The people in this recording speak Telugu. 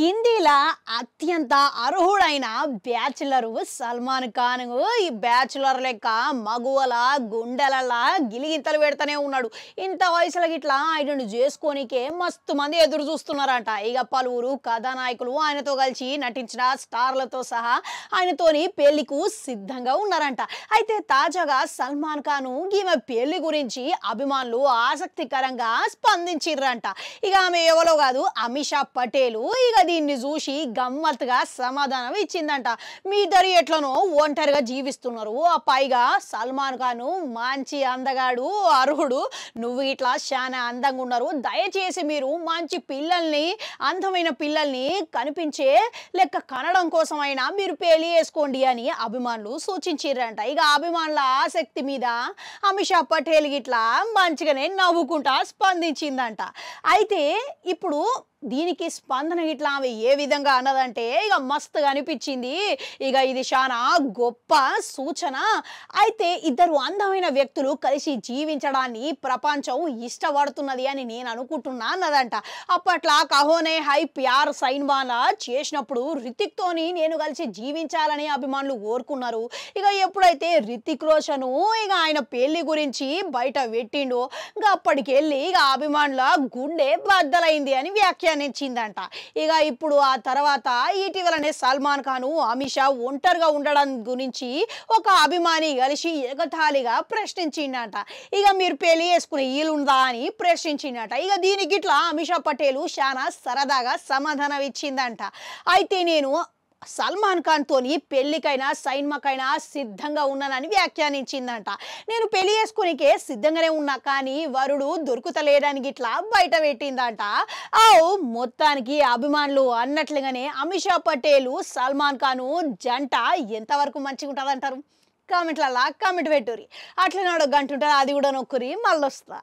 హిందీల అత్యంత అర్హుడైన బ్యాచులర్ సల్మాన్ ఖాన్ ఈ బ్యాచులర్ లెక్క మగువల గుండెలలా గిలిగింతలు పెడతానే ఉన్నాడు. ఇంత వయసులో ఇట్లా ఆయనను చేసుకోనికే మస్తు మంది ఎదురు చూస్తున్నారంట. ఇక పలువురు కథానాయకులు ఆయనతో కలిసి నటించిన స్టార్లతో సహా ఆయనతోని పెళ్లికు సిద్ధంగా ఉన్నారంట. అయితే తాజాగా సల్మాన్ ఖాన్ ఈమె పెళ్లి గురించి అభిమానులు ఆసక్తికరంగా స్పందించిర్రంట. ఇక ఆమె ఎవరో కాదు, అమిషా పటేల్. ఇక దీన్ని చూసి గమ్మత్తుగా సమాధానం ఇచ్చిందంట. మీ ఇద్దరు ఎట్లనో ఒంటరిగా జీవిస్తున్నారు, పైగా సల్మాన్ ఖాన్ మంచి అందగాడు, అర్హుడు, నువ్వు ఇట్లా చాలా అందంగా ఉన్నారు, దయచేసి మీరు మంచి పిల్లల్ని, అందమైన పిల్లల్ని కనిపించే లెక్క కనడం కోసమైనా మీరు పెళ్లి చేసుకోండి అని అభిమానులు సూచించారంట. ఇక అభిమానుల ఆసక్తి మీద అమిషా పటేల్ ఇట్లా మంచిగానే నవ్వుకుంటా స్పందించిందంట. అయితే ఇప్పుడు దీనికి స్పందన ఇట్లా ఆమె ఏ విధంగా అన్నదంటే, ఇక మస్తుగా అనిపించింది, ఇక ఇది చాలా గొప్ప సూచన. అయితే ఇద్దరు అందమైన వ్యక్తులు కలిసి జీవించడాన్ని ప్రపంచం ఇష్టపడుతున్నది అని నేను అనుకుంటున్నా అన్నదంట. అప్పట్లో కహోనే హై ప్యార్ సైన్వాలా చేసినప్పుడు రితిక్తోని నేను కలిసి జీవించాలని అభిమానులు కోరుకున్నారు. ఇక ఎప్పుడైతే రితిక్ రోషన్ ఇక ఆయన పెళ్లి గురించి బయట పెట్టిండో, ఇక అప్పటికెళ్ళి ఇక అభిమానుల గుండె బద్దలైంది అని వ్యాఖ్యానించిందంట. ఇక ఇప్పుడు ఆ తర్వాత ఇటీవలనే సల్మాన్ ఖాన్ అమిషా ఒంటరిగా ఉండడం గురించి ఒక అభిమాని కలిసి ఎగతాళిగా ప్రశ్నించిండట. ఇక మీరు పెళ్లి చేసుకునే వీలుందా అని ప్రశ్నించిండట. ఇక దీనికి ఇట్లా అమిషా పటేల్ చాలా సరదాగా సమాధానం ఇచ్చిందంట. అయితే నేను సల్మాన్ ఖాన్ తోని పెళ్లికైనా సైన్మాకైనా సిద్ధంగా ఉన్నానని వ్యాఖ్యానించిందంట. నేను పెళ్లి చేసుకునికే సిద్ధంగానే ఉన్నా, కానీ వరుడు దొరుకుతలేడానికి ఇట్లా బయట పెట్టిందంట. మొత్తానికి అభిమానులు అన్నట్లుగానే అమిషా పటేల్ సల్మాన్ ఖాన్ జంట ఎంతవరకు మంచిగా ఉంటుందంటారు? కామెంట్లలో కామెంట్ పెట్టుర్రి. అట్లనే గంట ఉంటుంది, అది కూడా నొక్కురి, మళ్ళీ వస్తా.